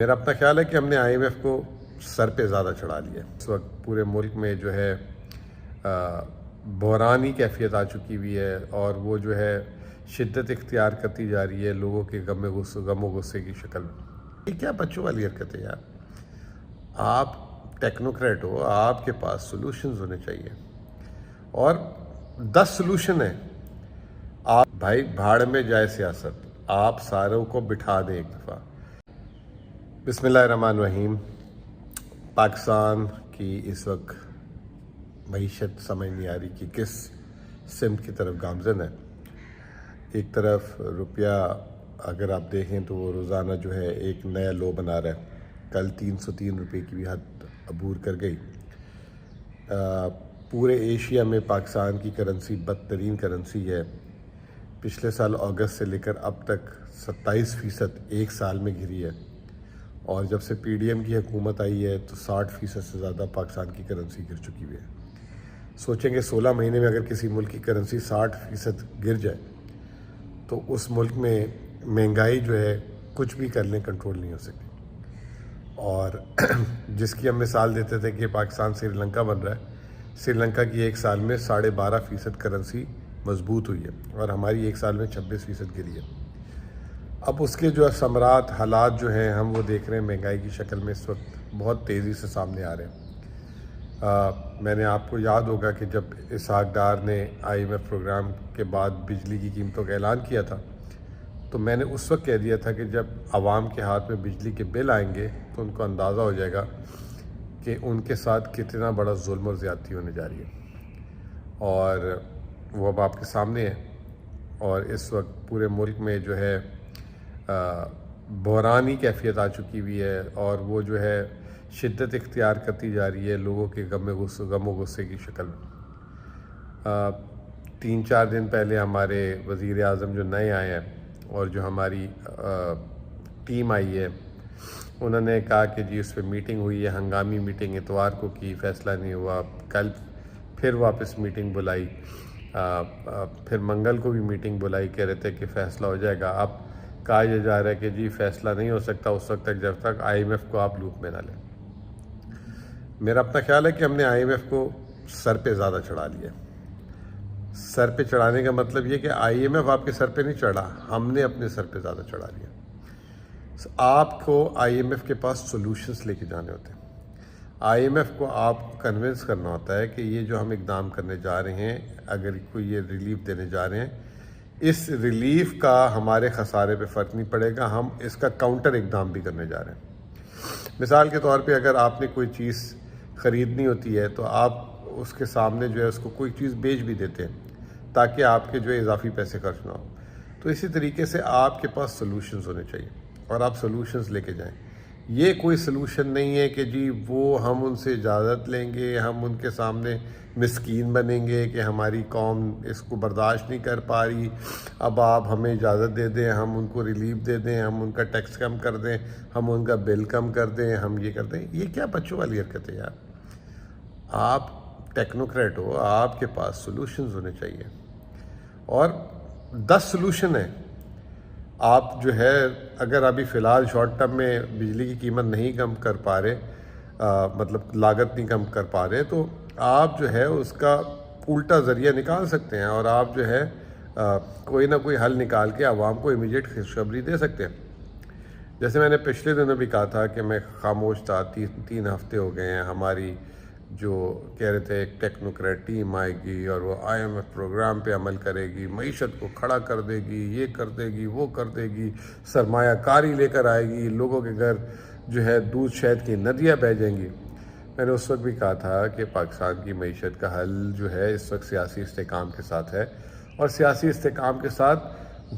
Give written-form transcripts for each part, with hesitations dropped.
میرا اپنا خیال ہے کہ ہم نے آئی ایم ایف کو سر پہ زیادہ چڑھا لیا ہے۔ اس وقت پورے ملک میں جو ہے بحرانی کیفیت آ چکی ہوئی ہے اور وہ جو ہے شدت اختیار کرتی جا رہی ہے لوگوں کے غم و غصے کی شکل میں۔ یہ کیا بچوں والی حرکت ہے یار؟ آپ ٹیکنوکریٹ ہو، آپ کے پاس سلوشنز ہونے چاہیے اور 10 سلوشن ہیں۔ آپ بھائی بھاڑ میں جائے سیاست، آپ ساروں کو بٹھا دیں ایک دفعہ۔ بسم اللہ الرحمن الرحیم۔ پاکستان کی اس وقت معیشت سمجھ نہیں آ رہی کہ کس سمت کی طرف گامزن ہے۔ ایک طرف روپیہ اگر آپ دیکھیں تو وہ روزانہ جو ہے ایک نیا لو بنا رہا ہے، کل 303 روپے کی بھی حد عبور کر گئی۔ پورے ایشیا میں پاکستان کی کرنسی بدترین کرنسی ہے۔ پچھلے سال اگست سے لے کر اب تک 27% ایک سال میں گری ہے، اور جب سے پی ڈی ایم کی حکومت آئی ہے تو 60% سے زیادہ پاکستان کی کرنسی گر چکی ہوئی ہے۔ سوچیں کہ 16 مہینے میں اگر کسی ملک کی کرنسی 60% گر جائے تو اس ملک میں مہنگائی جو ہے کچھ بھی کر لیں کنٹرول نہیں ہو سکتی۔ اور جس کی ہم مثال دیتے تھے کہ پاکستان سری لنکا بن رہا ہے، سری لنکا کی ایک سال میں 12.5% کرنسی مضبوط ہوئی ہے اور ہماری ایک سال میں 26% گری ہے۔ اب اس کے جو ثمرات حالات جو ہیں ہم وہ دیکھ رہے ہیں مہنگائی کی شکل میں اس وقت بہت تیزی سے سامنے آ رہے ہیں۔ میں نے آپ کو یاد ہوگا کہ جب اسحاق ڈار نے آئی ایم ایف پروگرام کے بعد بجلی کی قیمتوں کا اعلان کیا تھا تو میں نے اس وقت کہہ دیا تھا کہ جب عوام کے ہاتھ میں بجلی کے بل آئیں گے تو ان کو اندازہ ہو جائے گا کہ ان کے ساتھ کتنا بڑا ظلم اور زیادتی ہونے جا رہی ہے، اور وہ اب آپ کے سامنے ہے۔ اور اس وقت پورے ملک میں جو ہے بحرانی کیفیت آ چکی ہوئی ہے اور وہ جو ہے شدت اختیار کرتی جا رہی ہے لوگوں کے غم و غصے کی شکل میں۔ 3-4 دن پہلے ہمارے وزیر اعظم جو نئے آئے ہیں اور جو ہماری ٹیم آئی ہے، انہوں نے کہا کہ جی اس پہ میٹنگ ہوئی ہے، ہنگامی میٹنگ اتوار کو کی، فیصلہ نہیں ہوا۔ کل پھر واپس میٹنگ بلائی، پھر منگل کو بھی میٹنگ بلائی، کہہ رہے تھے کہ فیصلہ ہو جائے گا۔ اب کہا یہ جا رہا ہے کہ جی فیصلہ نہیں ہو سکتا اس وقت تک جب تک آئی ایم ایف کو آپ لوپ میں نہ لیں۔ میرا اپنا خیال ہے کہ ہم نے آئی ایم ایف کو سر پہ زیادہ چڑھا لیا ہے۔ سر پہ چڑھانے کا مطلب یہ کہ آئی ایم ایف آپ کے سر پہ نہیں چڑھا، ہم نے اپنے سر پہ زیادہ چڑھا لیا۔ آپ کو آئی ایم ایف کے پاس سولوشنز لے کے جانے ہوتے ہیں۔ آئی ایم ایف کو آپ کنونس کرنا ہوتا ہے کہ یہ جو ہم اقدام کرنے جا رہے ہیں، اگر کوئی یہ ریلیف دینے جا رہے ہیں، اس ریلیف کا ہمارے خسارے پہ فرق نہیں پڑے گا، ہم اس کا کاؤنٹر اقدام بھی کرنے جا رہے ہیں۔ مثال کے طور پہ اگر آپ نے کوئی چیز خریدنی ہوتی ہے تو آپ اس کے سامنے جو ہے اس کو کوئی چیز بیچ بھی دیتے ہیں تاکہ آپ کے جو ہے اضافی پیسے خرچ نہ ہو۔ تو اسی طریقے سے آپ کے پاس سلوشنز ہونے چاہیے اور آپ سلوشنز لے کے جائیں۔ یہ کوئی سلوشن نہیں ہے کہ جی وہ ہم ان سے اجازت لیں گے، ہم ان کے سامنے مسکین بنیں گے کہ ہماری قوم اس کو برداشت نہیں کر پا رہی، اب آپ ہمیں اجازت دے دیں، ہم ان کو ریلیف دے دیں، ہم ان کا ٹیکس کم کر دیں، ہم ان کا بل کم کر دیں، ہم یہ کر دیں۔ یہ کیا بچوں والی حرکت ہے یار؟ آپ ٹیکنوکریٹ ہو، آپ کے پاس سلوشنز ہونے چاہیے اور 10 سلوشن ہیں۔ آپ جو ہے اگر ابھی فی الحال شارٹ ٹرم میں بجلی کی قیمت نہیں کم کر پا رہے، مطلب لاگت نہیں کم کر پا رہے، تو آپ جو ہے اس کا الٹا ذریعہ نکال سکتے ہیں اور آپ جو ہے کوئی نہ کوئی حل نکال کے عوام کو امیڈیٹ خوشخبری دے سکتے ہیں۔ جیسے میں نے پچھلے دنوں بھی کہا تھا کہ میں خاموش تھا، 3 ہفتے ہو گئے ہیں، ہماری جو کہہ رہے تھے ایک ٹیکنوکریٹ ٹیم آئے گی اور وہ آئی ایم ایف پروگرام پہ عمل کرے گی، معیشت کو کھڑا کر دے گی، یہ کر دے گی، وہ کر دے گی، سرمایہ کاری لے کر آئے گی، لوگوں کے گھر جو ہے دودھ شہد کی ندیاں بہہ جائیں گی۔ میں نے اس وقت بھی کہا تھا کہ پاکستان کی معیشت کا حل جو ہے اس وقت سیاسی استحکام کے ساتھ ہے، اور سیاسی استحکام کے ساتھ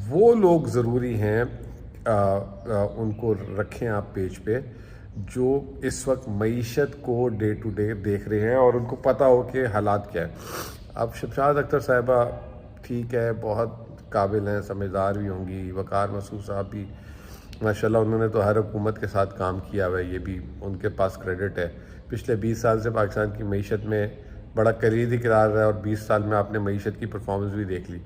وہ لوگ ضروری ہیں ان کو رکھیں آپ پیج پہ جو اس وقت معیشت کو ڈے ٹو ڈے دیکھ رہے ہیں اور ان کو پتہ ہو کہ حالات کیا ہے۔ اب شمشاد اختر صاحبہ ٹھیک ہے، بہت قابل ہیں، سمجھدار بھی ہوں گی، وقار مسعود صاحب بھی ماشاءاللہ انہوں نے تو ہر حکومت کے ساتھ کام کیا ہوا ہے، یہ بھی ان کے پاس کریڈٹ ہے۔ پچھلے 20 سال سے پاکستان کی معیشت میں بڑا کلیدی قرار رہا ہے اور 20 سال میں آپ نے معیشت کی پرفارمنس بھی دیکھ لی۔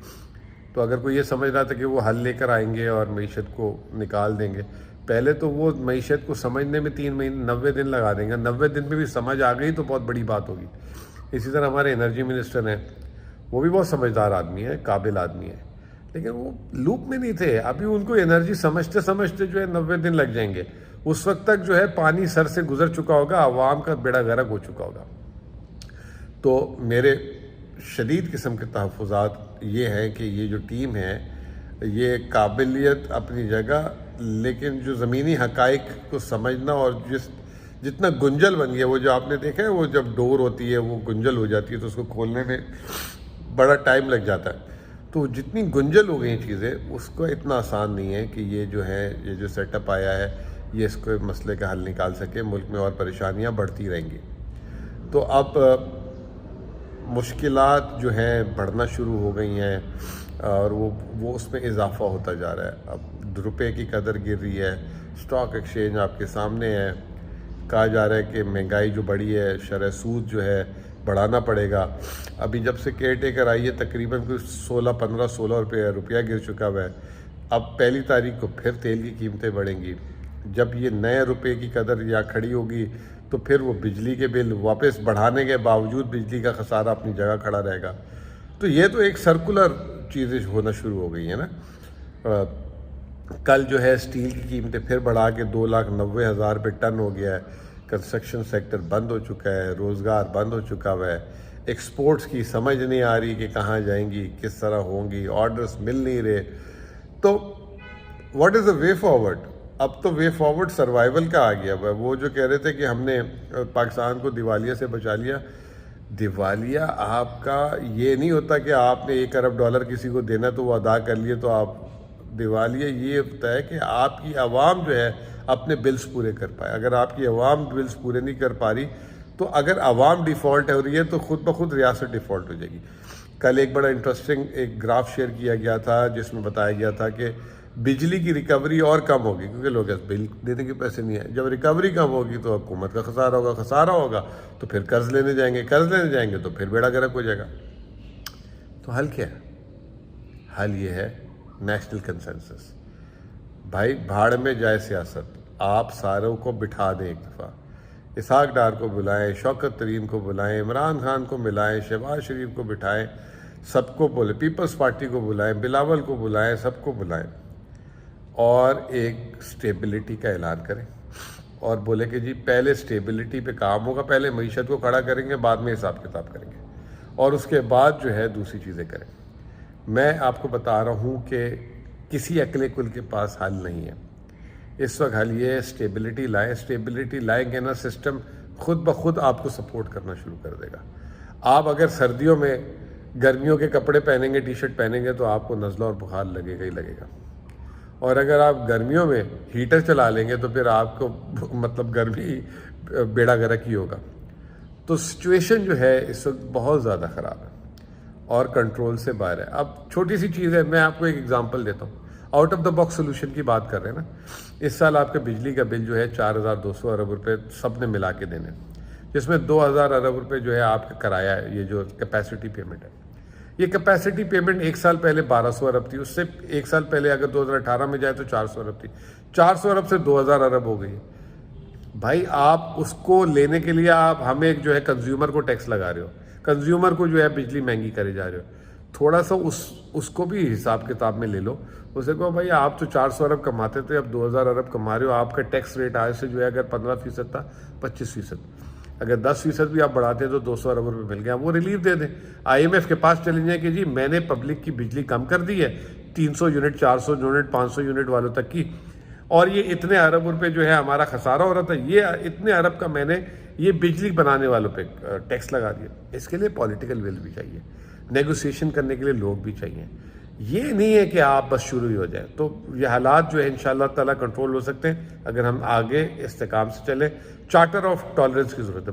تو اگر کوئی یہ سمجھ رہا تھا کہ وہ حل لے کر آئیں گے اور معیشت کو نکال دیں گے پہلے تو وہ معیشت کو سمجھنے میں 3 مہینے 90 دن لگا دیں گے، 90 دن میں بھی سمجھ آ گئی تو بہت بڑی بات ہوگی۔ اسی طرح ہمارے انرجی منسٹر ہیں، وہ بھی بہت سمجھدار آدمی ہے، قابل آدمی ہے، لیکن وہ لوپ میں نہیں تھے۔ ابھی ان کو انرجی سمجھتے سمجھتے جو ہے 90 دن لگ جائیں گے، اس وقت تک جو ہے پانی سر سے گزر چکا ہوگا، عوام کا بیڑا غرق ہو چکا ہوگا۔ تو میرے شدید قسم کے تحفظات یہ ہیں کہ یہ جو ٹیم ہے یہ قابلیت اپنی جگہ، لیکن جو زمینی حقائق کو سمجھنا اور جتنا گنجل بن گیا، وہ جو آپ نے دیکھا ہے وہ جب ڈور ہوتی ہے وہ گنجل ہو جاتی ہے تو اس کو کھولنے میں بڑا ٹائم لگ جاتا ہے، تو جتنی گنجل ہو گئی چیزیں اس کو اتنا آسان نہیں ہے کہ یہ جو ہے یہ جو سیٹ اپ آیا ہے یہ اس کو مسئلے کا حل نکال سکے۔ ملک میں اور پریشانیاں بڑھتی رہیں گی۔ تو اب مشکلات جو ہیں بڑھنا شروع ہو گئی ہیں اور وہ اس میں اضافہ ہوتا جا رہا ہے۔ اب روپے کی قدر گر رہی ہے، اسٹاک ایکسچینج آپ کے سامنے ہے، کہا جا رہا ہے کہ مہنگائی جو بڑھی ہے، شرح سود جو ہے بڑھانا پڑے گا۔ ابھی جب سے کیئر ٹیکر آئی ہے تقریباً کوئی 16 روپیہ گر چکا ہوا ہے۔ اب 1 تاریخ کو پھر تیل کی قیمتیں بڑھیں گی۔ جب یہ نئے روپے کی قدر یا کھڑی ہوگی تو پھر وہ بجلی کے بل واپس بڑھانے کے باوجود بجلی کا خسارہ اپنی جگہ کھڑا رہے گا۔ تو یہ تو ایک سرکولر چیزیں ہونا شروع ہو گئی ہیں نا۔ کل جو ہے اسٹیل کی قیمتیں پھر بڑھا کے 2,90,000 پہ ٹن ہو گیا ہے۔ کنسٹرکشن سیکٹر بند ہو چکا ہے، روزگار بند ہو چکا ہوا ہے، ایکسپورٹس کی سمجھ نہیں آ رہی کہ کہاں جائیں گی، کس طرح ہوں گی، آرڈرز مل نہیں رہے۔ تو what is the way forward? اب تو وے فارورڈ سروائیول کا آ گیا ہوا ہے۔ وہ جو کہہ رہے تھے کہ ہم نے پاکستان کو دیوالیہ سے بچا لیا، دیوالیہ آپ کا یہ نہیں ہوتا کہ آپ نے $1 ارب کسی کو دینا تو وہ ادا کر لیے تو آپ، دیوالیہ یہ ہوتا ہے کہ آپ کی عوام جو ہے اپنے بلز پورے کر پائے۔ اگر آپ کی عوام بلز پورے نہیں کر پا رہی تو اگر عوام ڈیفالٹ ہو رہی ہے تو خود بخود ریاست ڈیفالٹ ہو جائے گی۔ کل ایک بڑا انٹرسٹنگ ایک گراف شیئر کیا گیا تھا جس میں بتایا گیا تھا کہ بجلی کی ریکوری اور کم ہوگی کیونکہ لوگ بل دینے کے پیسے نہیں ہیں۔ جب ریکوری کم ہوگی تو حکومت کا خسارہ ہوگا تو پھر قرض لینے جائیں گے تو پھر بیڑا غرق ہو جائے گا۔ تو حل کیا ہے؟ حل یہ ہے نیشنل کنسنسس۔ بھائی بھاڑ میں جائے سیاست، آپ ساروں کو بٹھا دیں ایک دفعہ، اسحاق ڈار کو بلائیں، شوکت ترین کو بلائیں، عمران خان کو ملائیں، شہباز شریف کو بٹھائیں، سب کو بولیں، پیپلز پارٹی کو بلائیں، بلاول کو بلائیں، سب کو بلائیں اور ایک سٹیبلٹی کا اعلان کریں اور بولے کہ جی پہلے سٹیبلٹی پہ کام ہوگا، پہلے معیشت کو کھڑا کریں گے، بعد میں حساب کتاب کریں گے اور اس کے بعد جو ہے دوسری چیزیں کریں۔ میں آپ کو بتا رہا ہوں کہ کسی عقل کل کے پاس حل نہیں ہے اس وقت۔ حل یہ ہے سٹیبلٹی لائیں، سٹیبلٹی لائیں گے نا سسٹم خود بخود آپ کو سپورٹ کرنا شروع کر دے گا۔ آپ اگر سردیوں میں گرمیوں کے کپڑے پہنیں گے، ٹی شرٹ پہنیں گے تو آپ کو نزلہ اور بخار لگے گا ہی لگے گا، اور اگر آپ گرمیوں میں ہیٹر چلا لیں گے تو پھر آپ کو مطلب گرمی بیڑا غرق ہی ہوگا۔ تو سچویشن جو ہے اس وقت بہت زیادہ خراب ہے اور کنٹرول سے باہر ہے۔ اب چھوٹی سی چیز ہے، میں آپ کو ایک ایگزامپل دیتا ہوں۔ Out of the box solution کی بات کر رہے ہیں نا، اس سال آپ کا بجلی کا بل جو ہے 4,200 ارب روپے سب نے ملا کے دینے، جس میں 2,000 ارب روپے جو ہے آپ کا کرایہ ہے، یہ جو کیپیسٹی پیمنٹ ہے۔ یہ کیپیسٹی پیمنٹ 1 سال پہلے 1,200 ارب تھی، اس سے 1 سال پہلے اگر 2018 میں جائے تو 400 ارب تھی، 400 ارب سے 2,000 ارب ہو گئی۔ بھائی آپ اس کو لینے کے لیے آپ ہمیں جو ہے کنزیومر کو ٹیکس لگا رہے ہو، کنزیومر کو جو ہے بجلی مہنگی کرے جا رہے ہو۔ تھوڑا سا اس کو بھی حساب کتاب میں لے لو، اسے کہو بھائی آپ تو 400 ارب کماتے تھے، اب 2,000 ارب کما رہے ہو، آپ کا ٹیکس ریٹ آج سے جو ہے اگر 15% تھا 25%، اگر 10% بھی آپ بڑھاتے ہیں تو 200 ارب روپے مل گیا، وہ ریلیف دے دیں۔ IMF کے پاس چلیں جائیں کہ جی میں نے پبلک کی بجلی کم کر دی ہے 300 یونٹ 400 یونٹ 500 یونٹ والوں تک کی، اور یہ اتنے ارب روپے جو ہے ہمارا خسارہ ہو رہا تھا، یہ اتنے ارب کا میں نے یہ بجلی بنانے والوں پہ ٹیکس لگا دیا۔ اس کے لیے پولیٹیکل ول بھی چاہیے، نیگوسیشن کرنے کے لیے لوگ بھی چاہیے، یہ نہیں ہے کہ آپ بس شروع ہی ہو جائیں۔ تو یہ حالات جو ہے انشاءاللہ تعالیٰ کنٹرول ہو سکتے ہیں اگر ہم آگے استحکام سے چلیں۔ چارٹر آف ٹالرنس کی ضرورت ہے۔